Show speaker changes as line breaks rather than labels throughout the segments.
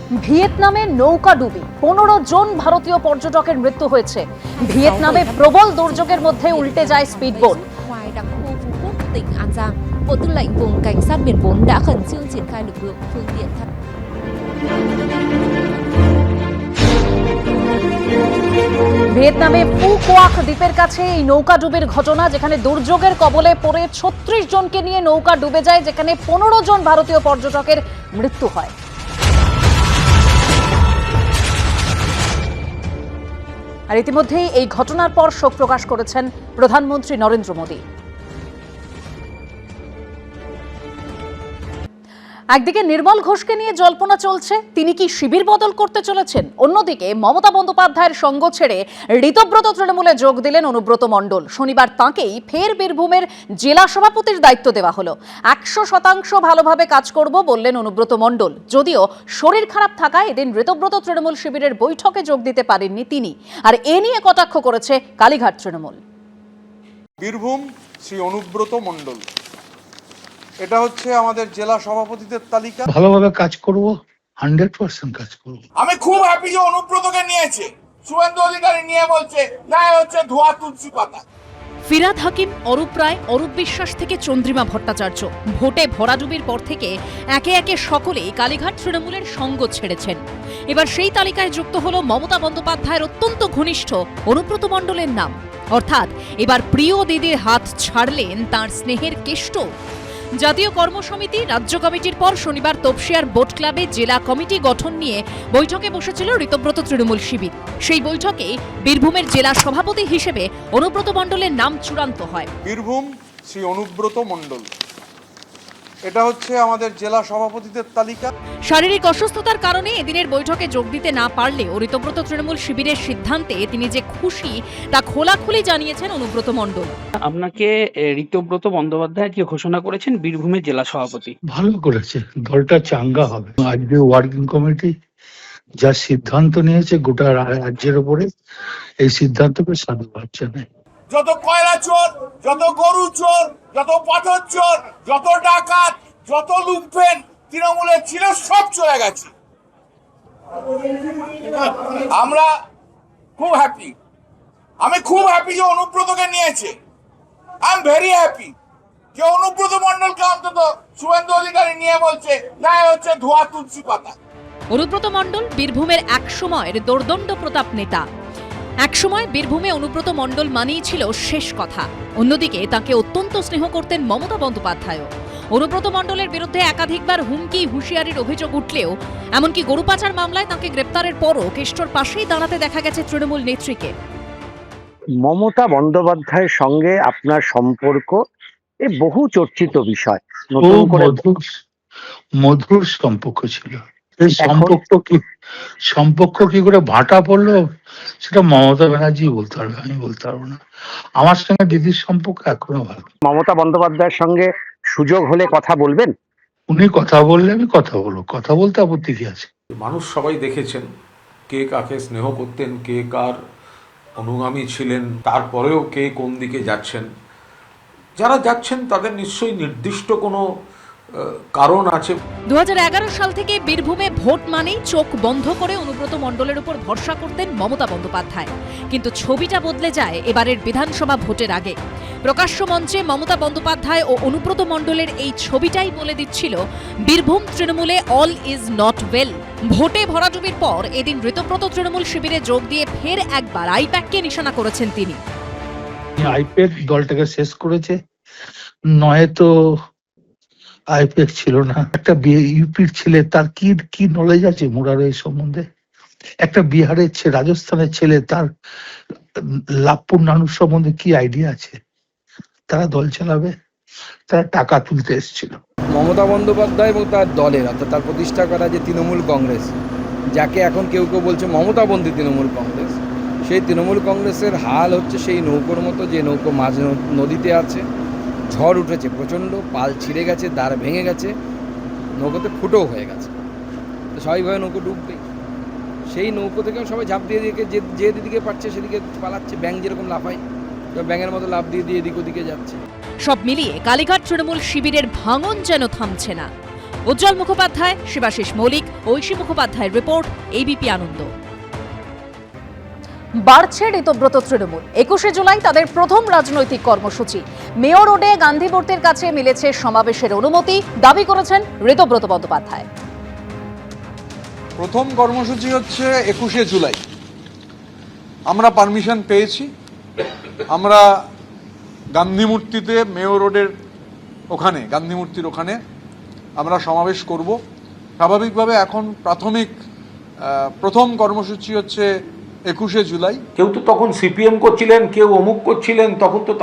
ভিয়েতনামে নৌকা ডুবি 15 জন ভারতীয় পর্যটকের মৃত্যু হয়েছে। ভিয়েতনামে প্রবল দুর্যোগের মধ্যে উল্টে যায় speedboat.
Ngoài đặc khu Phú Quốc, tỉnh An Giang, Bộ Tư lệnh Vùng Cảnh sát biển 4 đã khẩn trương triển khai lực lượng phương tiện tham.
ভিয়েতনামে ফু কোয়াক দ্বীপের কাছে এই নৌকা ডুবির ঘটনা, যেখানে দুর্যোগের কবলে পড়ে 36 জনকে নিয়ে নৌকা ডুবে যায়, যেখানে 15 জন ভারতীয় পর্যটকের মৃত্যু হয়। আর ইতিমধ্যেই এই ঘটনার পর শোক প্রকাশ করেছেন প্রধানমন্ত্রী নরেন্দ্র মোদী। একদিকে নির্মল ঘোষকে নিয়ে জল্পনা চলছে, তিনি কি শিবির বদল করতে চলেছেন। অন্যদিকে মমতা বন্দ্যোপাধ্যায়ের সঙ্গ ছেড়ে ঋতব্রত তৃণমূলে যোগ দিলেন অনুব্রত মণ্ডল। শনিবার তাঁকেই ফের বীরভূমের জেলা সভাপতির দায়িত্ব দেওয়া হলো। 100% ভালোভাবে কাজ করব বললেন অনুব্রত মণ্ডল। যদিও শরীর খারাপ থাকায় এদিন ঋতব্রত তৃণমূল শিবিরের বৈঠকে যোগ দিতে পারেননি তিনি। আর এ নিয়ে কটাক্ষ করেছে কালীঘাট তৃণমূল।
বীরভূম শ্রী অনুব্রত মণ্ডল, এটা হচ্ছে আমাদের জেলা সভাপতিদের তালিকা।
ভালোভাবে কাজ করব, 100% কাজ করব।
আমি খুব হ্যাপি যে অনুব্রতকে নিয়েছে। শুভেন্দু অধিকারী নিয়ে বলছে না, হচ্ছে ধোয়া তুলসী পাতা।
ফিরাদ হাকিম, অরূপ রায়, অরূপ বিশ্বাস থেকে চন্দ্রিমা ভট্টাচার্য, ভোটে ভরাডুবির পর থেকে একে একে সকলেই কালীঘাট তৃণমূলের সঙ্গ ছেড়েছেন। এবার সেই তালিকায় যুক্ত হলো মমতা বন্দ্যোপাধ্যায়ের অত্যন্ত ঘনিষ্ঠ অনুব্রত মণ্ডলের নাম। অর্থাৎ এবার প্রিয় দিদির হাত ছাড়লেন তার স্নেহের কেষ্ট। জাতীয় কর্মসমিতি রাজ্য কমিটির পর শনিবার তপসিয়ার বোট ক্লাবে জেলা কমিটি গঠন নিয়ে বৈঠকে বসেছিল ঋতব্রত তৃণমূল শিবির। সেই বৈঠকে বীরভূমের জেলা সভাপতি হিসেবে অনুব্রত মণ্ডলের নাম চূড়ান্ত হয়।
বীরভূম শ্রী অনুব্রত মণ্ডল, এটা হচ্ছে আমাদের জেলা সভাপতিদের তালিকা।
শারীরিক অসুস্থতার কারণে এদিনের বৈঠকে যোগ দিতে না পারলেও ঋতব্রত তৃণমূল শিবিরের সিদ্ধান্তে তিনি যে খুশি তা খোলাখুলি জানিয়েছেন অনুব্রত মণ্ডল।
আপনাকে ঋতব্রত বন্দ্যোপাধ্যায় যে ঘোষণা করেছেন বীরভূমের জেলা সভাপতি,
ভালো করেছে, দলটা চাঙ্গা হবে। আজকে ওয়ার্কিং কমিটি যা সিদ্ধান্ত নিয়েছে গোটা রাজ্যের উপরে, এই সিদ্ধান্তকে সাধুবাদ জানাই।
যত কয়লা চোর, যত গরু চোর, যত পাথর চোর, যত ডাকাত, যত লুম্পেন তৃণমূলের ছিল, সব চলে গেছে। আমরা খুব হ্যাপি। আমি খুব হ্যাপি যে অনুব্রতকে নিয়েছে। আই এম ভেরি হ্যাপি যে অনুব্রত মণ্ডলকে অন্তত শুভেন্দু অধিকারী নিয়ে বলছে না, হচ্ছে ধোয়া তুলসী পাতা।
অনুব্রত মণ্ডল বীরভূমের এক সময়ের দোর্দণ্ড প্রতাপ নেতা। একসময় বীরভূমে অনুব্রত মণ্ডল মানেই ছিল শেষ কথা। অন্যদিকে তাকে অত্যন্ত স্নেহ করতেন মমতা বন্দ্যোপাধ্যায়ও। অনুব্রত মণ্ডলের বিরুদ্ধে একাধিকবার হুমকি হুঁশিয়ারির অভিযোগ উঠলেও এমনকি গরু পাচার মামলায় তাকে গ্রেপ্তারের পরও কেষ্টর পাশেই দাঁড়াতে দেখা গেছে তৃণমূল নেত্রীকে।
মমতা বন্দ্যোপাধ্যায়ের সঙ্গে আপনার সম্পর্ক এ বহু চর্চিত বিষয়। নতুন করে
মধুর সম্পর্ক ছিল। এই সম্পর্ক কি করে ভাটা পড়লো সেটা মমতা ব্যানার্জি বলতে পারবে, আমি বলতে পারবো না। আমার সঙ্গে দিদির সম্পর্ক এখনো ভালো।
মমতা বন্দ্যোপাধ্যায়ের সঙ্গে সুযোগ হলে কথা বলবেন?
উনি কথা বললে আমি কথা বলবো, কথা বলতে আপত্তি কি আছে?
মানুষ সবাই দেখেছেন কে কাকে স্নেহ করতেন, কে কার অনুগামী ছিলেন, তারপরেও কে কোন দিকে যাচ্ছেন। যারা যাচ্ছেন তাদের নিশ্চয়ই নির্দিষ্ট কোনো কারণ আছে।
2011 সাল থেকে বীরভূমে ভোট মানেই চোখ বন্ধ করে অনুব্রত মণ্ডলের উপর ভরসা করতেন মমতা বন্দ্যোপাধ্যায়। কিন্তু ছবিটা বদলে যায় এবারের বিধানসভা ভোটের আগে। প্রকাশ্য মঞ্চে মমতা বন্দ্যোপাধ্যায় ও অনুব্রত মণ্ডলের এই ছবিটাই বলে দিচ্ছিল বীরভূম তৃণমূলে অল ইজ নট ওয়েল। ভোটে ভরাডুবির পর এদিন ঋতব্রত তৃণমূল শিবিরে যোগ দিয়ে ফের একবার আইপ্যাককে নিশানা করেছেন তিনি।
আইপ্যাক দলটাকে শেষ করেছে, নয়তো আইপ্যাক ছিল না। একটা ইউপির ছেলে, তার কি নলেজ আছে মুরার এই সম্বন্ধে? একটা বিহারের ছেলে, রাজস্থানের ছেলে, তার লাভপুর নানুর সম্বন্ধে কি আইডিয়া আছে? তারা দল চালাবে, তারা টাকা তুলতে এসেছিল।
মমতা বন্দ্যোপাধ্যায় এবং তার দলের, অর্থাৎ তার প্রতিষ্ঠা করা যে তৃণমূল কংগ্রেস, যাকে এখন কেউ কেউ বলছে মমতাবন্দী তৃণমূল কংগ্রেস, সেই তৃণমূল কংগ্রেসের হাল হচ্ছে সেই নৌকোর মতো, যে নৌকো মাঝ নদীতে আছে, ঝড় উঠেছে প্রচণ্ড, পাল ছিঁড়ে গেছে, দাঁড় ভেঙে গেছে, নৌকোতে ফুটো হয়ে গেছে, তো স্বাভাবিকভাবে নৌকো ডুববে। সেই নৌকো থেকেও সবাই ঝাঁপ দিয়ে দিয়ে যে দিকে পারছে সেদিকে পালাচ্ছে। ব্যাঙ যেরকম লাফায়, ব্যাঙের মতো লাফ দিয়ে দিয়ে এদিক ওদিকে যাচ্ছে।
সব মিলিয়ে কালীঘাট তৃণমূল শিবিরের ভাঙন যেন থামছে না। উজ্জ্বল মুখোপাধ্যায়, শিবাশিস মৌলিক, ঐশী মুখোপাধ্যায়ের রিপোর্ট, এবিপি আনন্দ। বাড়ছে ঋতব্রত তৃণমূল। 21শে জুলাই তাদের প্রথম রাজনৈতিক কর্মসূচি। মেয়র রোডে গান্ধী মূর্তির কাছে মিলেছে সমাবেশের অনুমতি, দাবি করেছেন ঋতব্রত বন্দ্যোপাধ্যায়।
প্রথম কর্মসূচি হচ্ছে 21শে জুলাই। আমরা পারমিশন পেয়েছি, আমরা গান্ধী মূর্তিতে, মেয়র রোডের ওখানে, গান্ধী মূর্তির ওখানে আমরা সমাবেশ করব। স্বাভাবিকভাবে এখন প্রথম কর্মসূচি হচ্ছে 21শে জুলাই।
কেউ তো তখন সিপিএম করছিলেন, কেউ অমুক করছিলেন, তখন তো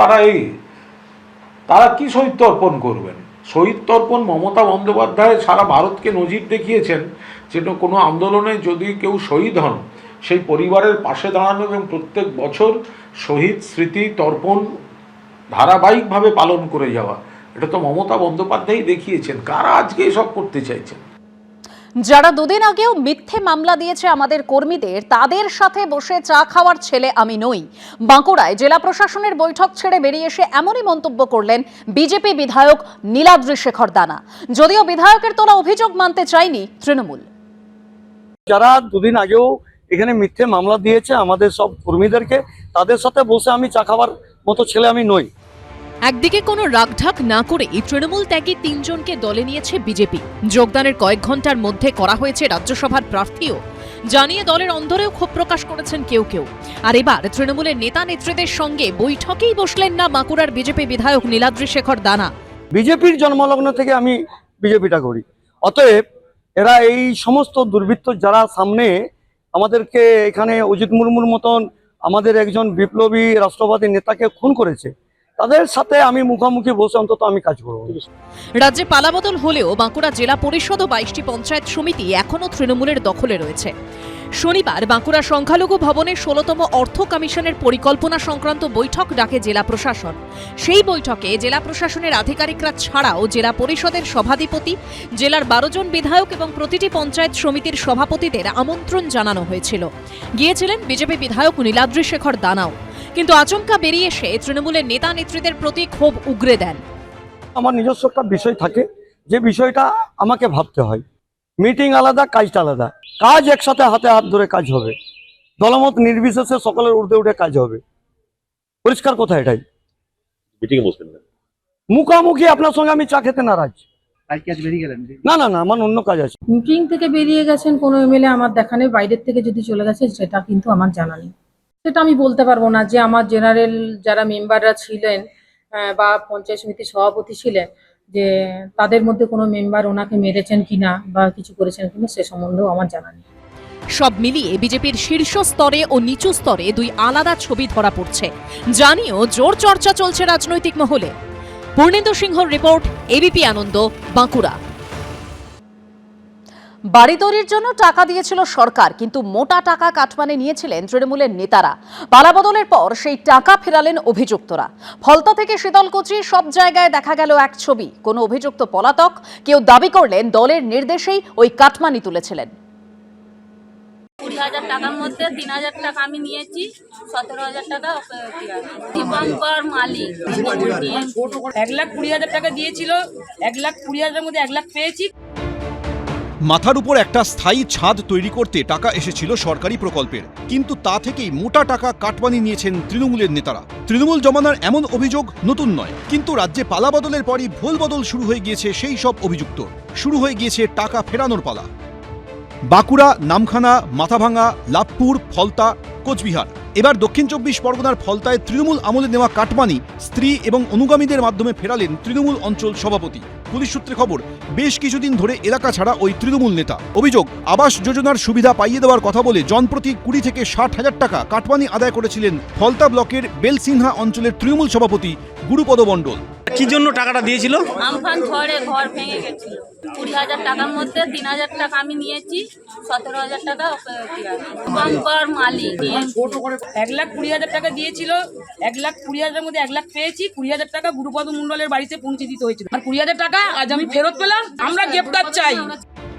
তারা কি শহীদ তর্পণ করবেন? শহীদ তর্পণ মমতা বন্দ্যোপাধ্যায় সারা ভারতকে নজির দেখিয়েছেন, যেটা কোনো আন্দোলনে যদি কেউ শহীদ হন সেই পরিবারের পাশে দাঁড়ানো এবং প্রত্যেক বছর শহীদ স্মৃতি তর্পণ ধারাবাহিকভাবে পালন করে যাওয়া, এটা তো মমতা বন্দ্যোপাধ্যায় দেখিয়েছেন। কারা আজকে এসব করতে চাইছেন?
যারা দুদিন আগেও মিথ্যে মামলা দিয়েছে আমাদের কর্মীদের, তাদের সাথে বসে চা খাওয়ার ছেলে আমি নই। বাঁকুড়ায় জেলা প্রশাসনের বৈঠক ছেড়ে বেরিয়ে এসে এমনই মন্তব্য করলেন বিজেপি বিধায়ক নীলাদ্রি শেখর দানা। যদিও বিধায়কের তোলা অভিযোগ মানতে চায়নি তৃণমূল।
যারা দুদিন আগেও এখানে মিথ্যে মামলা দিয়েছে আমাদের সব কর্মীদেরকে, তাদের সাথে বসে আমি চা খাওয়ার মতো ছেলে আমি নই।
একদিকে কোনো রাগঢাক না করে তৃণমূল ত্যাগী 3 জনকে দলে নিয়েছে বিজেপি। যোগদানের কয়েক ঘন্টার মধ্যে করা হয়েছে রাজ্যসভার প্রার্থীও, জানিয়ে দলের অন্দরেও ক্ষোভ প্রকাশ করেছেন কেউ কেউ। আর এবার তৃণমূলের নেতা নেত্রীদের সঙ্গে বৈঠকেই বসলেন না বাঁকুড়ার বিজেপি বিধায়ক নীলাদ্রি শেখর দানা।
বিজেপির জন্মলগ্ন থেকে আমি বিজেপিটা করি, অতএব এরা এই সমস্ত দুর্বৃত্ত যারা সামনে আমাদেরকে এখানে অজিত মুর্মুর মতন আমাদের একজন বিপ্লবী রাষ্ট্রবাদী নেতাকে খুন করেছে, তাদের সাথে আমি মুখোমুখি বসে অন্তত আমি কাজ করব।
রাজ্যে পালাবদল হলেও বাঁকুড়া জেলা পরিষদ ও 22টি পঞ্চায়েত সমিতি এখনও তৃণমূলের দখলে রয়েছে। শনিবার বাঁকুড়া সংখ্যালঘু ভবনে 16তম অর্থ কমিশনের পরিকল্পনা সংক্রান্ত বৈঠক ডাকে জেলা প্রশাসন। সেই বৈঠকে জেলা প্রশাসনের আধিকারিকরা ছাড়াও জেলা পরিষদের সভাধিপতি, জেলার 12 জন বিধায়ক এবং প্রতিটি পঞ্চায়েত সমিতির সভাপতিদের আমন্ত্রণ জানানো হয়েছিল। গিয়েছিলেন বিজেপি বিধায়ক নীলাদ্রি শেখর দানাও, কিন্তু আচমকা বেরিয়ে এসে তৃণমূলের নেতা নেত্রীদের প্রতি ক্ষোভ উগরে দেন।
আমার নিজস্ব একটা বিষয় থাকে, যে বিষয়টা আমাকে ভাবতে হয়। মিটিং আলাদা, কাজটা আলাদা। কাজ একসাথে হাতে হাত ধরে কাজ হবে, দলমত নির্বিশেষে সকলের ঊর্ধ্বে উঠে কাজ হবে। পরিষ্কার কথা এটাই।
মিটিং এ বসবেন না,
মুখামুখি আপনার সঙ্গে আমি চা খেতে নারাজ। না না না, আমার অন্য কাজ আছে।
মিটিং থেকে বেরিয়ে গেছেন কোনো এমএলএ আমার দেখা নেই, বাইরের থেকে যদি চলে গেছে সেটা কিন্তু আমার জানা নেই। সেটা আমি বলতে পারবো না যে আমার জেনারেল যারা মেম্বাররা ছিলেন বা পঞ্চায়েত সমিতির সভাপতি ছিলেন, যে তাদের মধ্যে কোনো মেম্বার ওনাকে মেরেছেন কিনা বা কিছু করেছেন কিনা, সে সম্বন্ধেও আমার জানা নেই।
সব মিলিয়ে বিজেপির শীর্ষ স্তরে ও নিচু স্তরে দুই আলাদা ছবি ধরা পড়ছে, জানিয়েও জোর চর্চা চলছে রাজনৈতিক মহলে। পূর্ণেন্দু সিংহর রিপোর্ট, এবিপি আনন্দ, বাঁকুড়া। বাড়ি তৈরির জন্য টাকা দিয়েছিল সরকার, কিন্তু মোটা টাকা কাটমানি নিয়েছিলেন তৃণমূলের নেতারা। পালাবদলের পর সেই টাকা ফেরালেন অভিযুক্তরা। ফলতা থেকে শীতলকুচি, সব জায়গায় দেখা গেল এক ছবি। কোনো অভিযুক্ত পলাতক, কেউ দাবি করলেন দলের নির্দেশেই ওই কাটমানি তুলেছিলেন।
20,000 টাকার মধ্যে 3,000 টাকা আমি নিয়েছি, 17,000 টাকা দীপঙ্কর মালিক।
1,20,000 টাকা দিয়েছিল, 1,20,000 মধ্যে 1 লাখ পেয়েছি।
মাথার উপর একটা স্থায়ী ছাদ তৈরি করতে টাকা এসেছিল সরকারি প্রকল্পের, কিন্তু তা থেকেই মোটা টাকা কাটমানি নিয়েছেন তৃণমূলের নেতারা। তৃণমূল জমানার এমন অভিযোগ নতুন নয়, কিন্তু রাজ্যে পালাবদলের পরই ভুল বদল শুরু হয়ে গিয়েছে সেই সব অভিযুক্ত। শুরু হয়ে গিয়েছে টাকা ফেরানোর পালা। বাঁকুড়া, নামখানা, মাথাভাঙা, লাভপুর, ফলতা, কোচবিহার, এবার দক্ষিণ 24 পরগনার ফলতায় তৃণমূল আমলে নেওয়া কাটমানি স্ত্রী এবং অনুগামীদের মাধ্যমে ফেরালেন তৃণমূল অঞ্চল সভাপতি। পুলিশ সূত্রে খবর, বেশ কিছুদিন ধরে এলাকা ছাড়া ওই তৃণমূল নেতা। অভিযোগ, আবাস যোজনার সুবিধা পাইয়ে দেওয়ার কথা বলে জনপ্রতি 20 থেকে 60,000 টাকা কাটমানি আদায় করেছিলেন ফলতা ব্লকের বেলসিনহা অঞ্চলের তৃণমূল সভাপতি গুরুপদ মণ্ডল।
কি জন্য টাকাটা দিয়েছিল?
আমফান ঝড়ে ঘর ভেঙে গেছিল। 20,000 টাকার মধ্যে 3,000 টাকা আমি নিয়েছি, 17,000 টাকা দীপঙ্কর মালিক।
1,20,000 টাকা দিয়েছিল, 1,20,000 মধ্যে 1 লাখ পেয়েছি। 20,000 টাকা গুরুপদ মণ্ডলের বাড়িতে পৌঁছে দিতে হয়েছিল, আর 20,000 টাকা আজ আমি ফেরত পেলাম। আমরা গ্রেপ্তার চাই।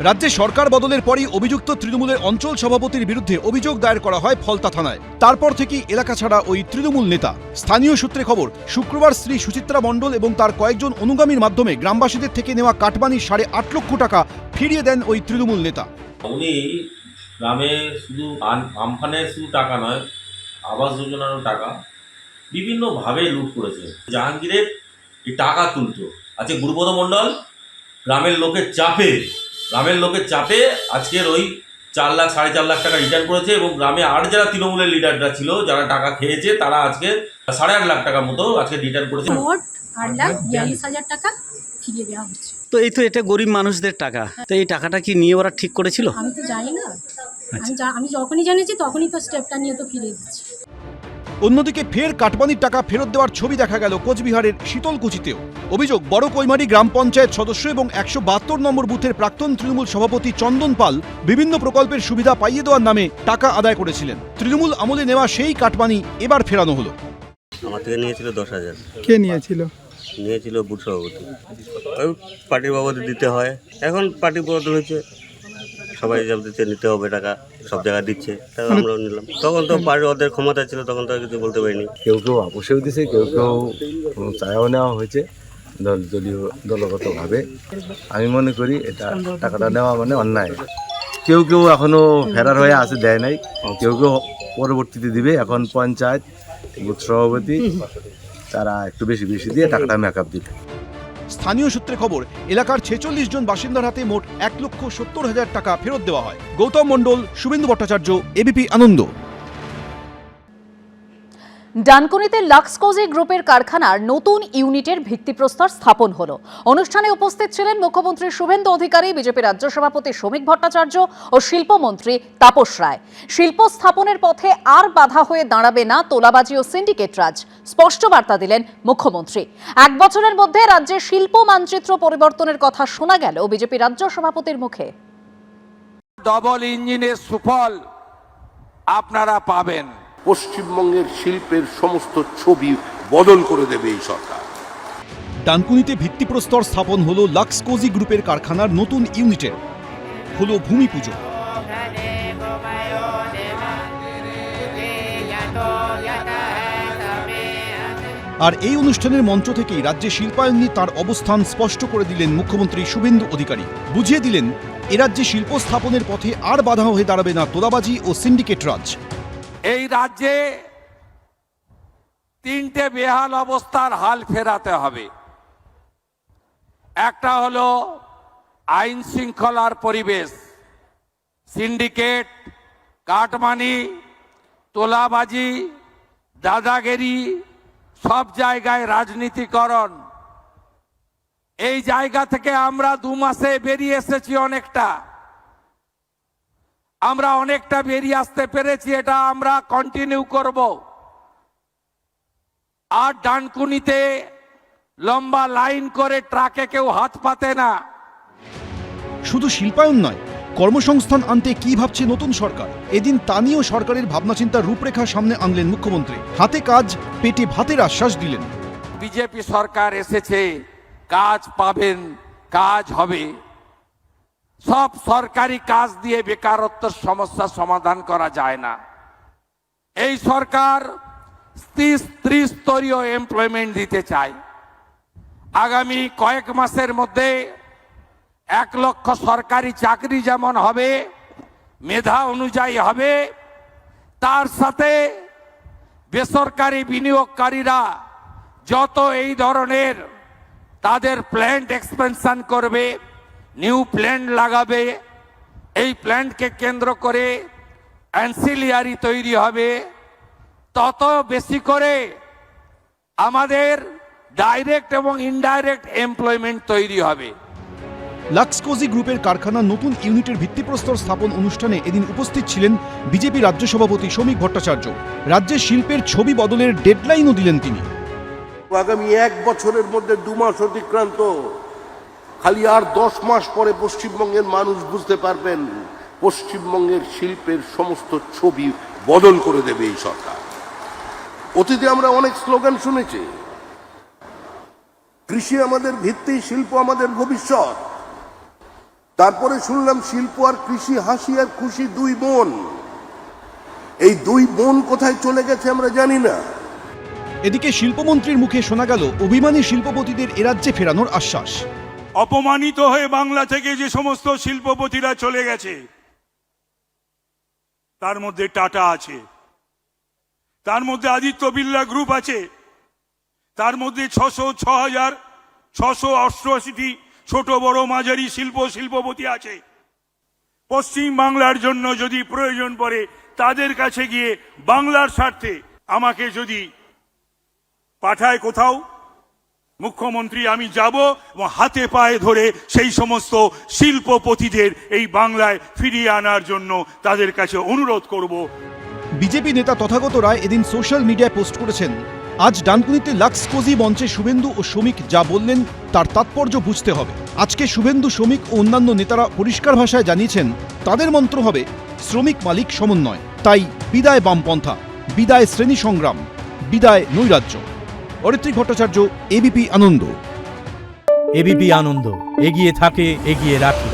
রাজ্যে সরকার বদলের পরই অভিযুক্ত তৃণমূলের অঞ্চল সভাপতির বিরুদ্ধে অভিযোগ দায়ের করা হয় ফলতা থানায়। তারপর থেকেই এলাকা ছাড়া ওই তৃণমূল নেতা। স্থানীয় সূত্রে খবর, শুক্রবার স্ত্রী সুচিত্রা মণ্ডল এবং তার কয়েকজন অনুগামীর মাধ্যমে গ্রামবাসীদের থেকে নেওয়া কাটমানি 8.5 লক্ষ টাকা ফিরিয়ে দেন ওই তৃণমূল নেতা।
উনি গ্রামে শুধু আমফানের শুধু টাকা নয়, আবাস যোজনারও টাকা বিভিন্নভাবে লুট করেছে। জাহাঙ্গীরের এই টাকা তুলতো। আজকে গুরুপদ মণ্ডল গ্রামের লোকের চাপে আজকের ওই 4 লাখ 4.5 লাখ টাকা রিটার্ন করেছে এবং গ্রামে আর যারা তৃণমূলের লিডাররা ছিল, যারা টাকা খেয়েছে, তারা আজকে 8.5 লাখ টাকার মতো আজকে রিটার্ন করেছে।
মোট 8,42,000 টাকা ফিরিয়ে দেওয়া হচ্ছে।
তো এই তো এটা গরিব মানুষদের টাকা, তো এই টাকাটা কি নিয়ে ওরা ঠিক করেছিল?
আমি তো জানি না, আমি যখনই জানিয়েছি তখনই তো স্টেপটা নিয়ে তো ফিরিয়ে দিচ্ছি।
অন্যদিকে ফের কাটমানির টাকা ফেরত দেওয়ার ছবি দেখা গেল কোচবিহারের শীতলকুচিতেও। অভিযোগ, বড় কৈমারি গ্রাম পঞ্চায়েত সদস্য এবং 172 নম্বর বুথের প্রাক্তন তৃণমূল সভাপতি চন্দন পাল বিভিন্ন প্রকল্পের সুবিধা পাইয়ে দেওয়ার নামে টাকা আদায় করেছিলেন। তৃণমূল আমলে নেওয়া সেই কাটমানি এবার ফেরানো হলো।
আমার থেকে নিয়েছিল 10,000।
কে নিয়েছিল?
নিয়েছিল বুথ সভাপতি। ওই পার্টির বাবদে দিতে হয়, এখন পার্টি বদল হয়েছে, সবাই যাব দিতে নিতে হবে টাকা, সব জায়গায় দিচ্ছে, তাই আমরাও নিলাম। তখন তো পার্টির ওদের ক্ষমতা ছিল, তখন তো আর কিছু বলতে পারিনি।
কেউ কেউ আপোষেও দিছে, কেউ কেউ চায়াও নেওয়া হয়েছে দলগতভাবে। আমি মনে করি এটা টাকাটা নেওয়া মানে অন্যায়। কেউ কেউ এখনো ফেরার হয়ে আছে, দেয় নাই, কেউ কেউ পরবর্তীতে দিবে। এখন পঞ্চায়েত বুথ সভাপতি তারা একটু বেশি দিয়ে টাকাটা মেকআপ দিবে।
স্থানীয় সূত্রে খবর, এলাকার 46 জন বাসিন্দার হাতে মোট 1,70,000 টাকা ফেরত দেওয়া হয়। গৌতম মণ্ডল, শুভেন্দু ভট্টাচার্য, এবিপি আনন্দ।
ডানকুনিতে লাক্সকোজি গ্রুপের কারখানার নতুন ইউনিটের ভিত্তিপ্রস্তর স্থাপন হলো। অনুষ্ঠানে উপস্থিত ছিলেন মুখ্যমন্ত্রী শুভেন্দু অধিকারী, বিজেপি রাজ্য সভাপতি শ্রমিক ভট্টাচার্য ও শিল্পমন্ত্রী তাপস রায়। শিল্প স্থাপনের পথে আর বাধা হয়ে দাঁড়াবে না তোলাবাজি ও সিন্ডিকেট রাজ, স্পষ্ট বার্তা দিলেন মুখ্যমন্ত্রী। 1 বছরের মধ্যে রাজ্যে শিল্প মানচিত্র পরিবর্তনের কথা শোনা গেল বিজেপি রাজ্য সভাপতির মুখে।
ডবল ইঞ্জিনের সুফল আপনারা পাবেন। পশ্চিমবঙ্গের শিল্পের সমস্ত ছবি বদল করে দেবে এই সরকার।
ডানকুনিতে ভিত্তিপ্রস্তর স্থাপন হলো লাক্সকোজি গ্রুপের কারখানার নতুন ইউনিটের। হলো ভূমি পুজো। আর এই অনুষ্ঠানের মঞ্চ থেকেই রাজ্যে শিল্পায়ন নিয়ে তাঁর অবস্থান স্পষ্ট করে দিলেন মুখ্যমন্ত্রী শুভেন্দু অধিকারী। বুঝিয়ে দিলেন, এ রাজ্যে শিল্প স্থাপনের পথে আর বাধা হয়ে দাঁড়াবে না তোলাবাজি ও সিন্ডিকেট রাজ।
এই রাজ্যে 3টে বেহাল অবস্থার হাল ফেরাতে হবে। একটা হলো আইন শৃঙ্খলার পরিবেশ, সিন্ডিকেট, কাটমানি, তোলাবাজি, দাদাগিরি, সব জায়গায় রাজনীতিকরণ। এই জায়গা থেকে আমরা 2 মাসে বেরিয়ে এসেছি অনেকটা। আমরা অনেকটা বেরিয়ে আসতে পেরেছি, এটা আমরা কন্টিনিউ করব। আর ডানকুনিতে লম্বা লাইন করে ট্রাকে কেউ হাত পাতে না।
শুধু শিল্পায়ন নয়, কর্মসংস্থান আনতে কি ভাবছে নতুন সরকার, এদিন তা নিয়েও সরকারের ভাবনাচিন্তার রূপরেখা সামনে আনলেন মুখ্যমন্ত্রী। হাতে কাজ, পেটে ভাতের আশ্বাস দিলেন।
বিজেপি সরকার এসেছে, কাজ পাবেন, কাজ হবে। সব সরকারি কাজ দিয়ে বেকারত্বের সমস্যা সমাধান করা যায় না। এই সরকার ত্রিস্তরীয় এমপ্লয়মেন্ট দিতে চায়। আগামী কয়েক মাসের মধ্যে 1 লক্ষ সরকারি চাকরি যেমন হবে, মেধা অনুযায়ী হবে, তার সাথে বেসরকারি বিনিয়োগকারীরা যত এই ধরনের তাদের প্ল্যান্ট এক্সপেনশন করবে, নিউ প্ল্যান্ট লাগাবে, এই প্ল্যান্টকে কেন্দ্র করে অ্যান্সিলিয়ারি তৈরি হবে, তত বেশি করে আমাদের ডাইরেক্ট এবং ইনডাইরেক্ট এমপ্লয়মেন্ট তৈরি হবে।
লাক্সকোজি গ্রুপের কারখানার নতুন ইউনিটের ভিত্তিপ্রস্তর স্থাপন অনুষ্ঠানে এদিন উপস্থিত ছিলেন বিজেপি রাজ্য সভাপতি শ্রমিক ভট্টাচার্য। রাজ্যে শিল্পের ছবি বদলের ডেডলাইনও দিলেন তিনি।
আগামী 1 বছরের মধ্যে 2 মাস অতিক্রান্ত, খালি আর 10 মাস পরে পশ্চিমবঙ্গের মানুষ বুঝতে পারবেন পশ্চিমবঙ্গের শিল্পের সমস্ত ছবি বদল করে দেবে এই সরকার। অতীতে আমরা অনেক স্লোগান শুনেছি, কৃষি আমাদের ভিত্তি, শিল্প আমাদের ভবিষ্যৎ। তারপরে শুনলাম শিল্প আর কৃষি হাসি আর খুশি দুই বোন। এই দুই বোন কোথায় চলে গেছে আমরা জানি না।
এদিকে শিল্পমন্ত্রীর মুখে শোনা গেল অভিমানী শিল্পপতিদের এরাজ্যে ফেরানোর আশ্বাস।
অপমানিত হয়ে বাংলা থেকে যে সমস্ত শিল্পপতিরা চলে গেছে তার মধ্যে টাটা আছে, তার মধ্যে আদিত্য বিড়লা গ্রুপ আছে, তার মধ্যে 6,688টি ছোট বড় মাঝারি শিল্পপতি আছে। পশ্চিম বাংলার জন্য যদি প্রয়োজন পড়ে তাদের কাছে গিয়ে বাংলার স্বার্থে আমাকে যদি পাঠায় কোথাও, মুখ্যমন্ত্রী আমি যাব এবং হাতে পায়ে ধরে সেই সমস্ত শিল্পপতিদের এই বাংলায় ফিরিয়ে আনার জন্য তাদের কাছে অনুরোধ করব।
বিজেপি নেতা তথাগত রায় এদিন সোশ্যাল মিডিয়ায় পোস্ট করেছেন, আজ ডানকুনিতে লাক্স কোজি মঞ্চে শুভেন্দু ও শ্রমিক যা বললেন তার তাৎপর্য বুঝতে হবে। আজকে শুভেন্দু, শ্রমিক ও অন্যান্য নেতারা পরিষ্কার ভাষায় জানিয়েছেন তাদের মন্ত্র হবে শ্রমিক মালিক সমন্বয়। তাই বিদায় বামপন্থা, বিদায় শ্রেণী সংগ্রাম, বিদায় নৈরাজ্য। অরিত্রিক ভট্টাচার্য, এবিপি আনন্দ।
এবিপি আনন্দ, এগিয়ে থাকে, এগিয়ে রাখে।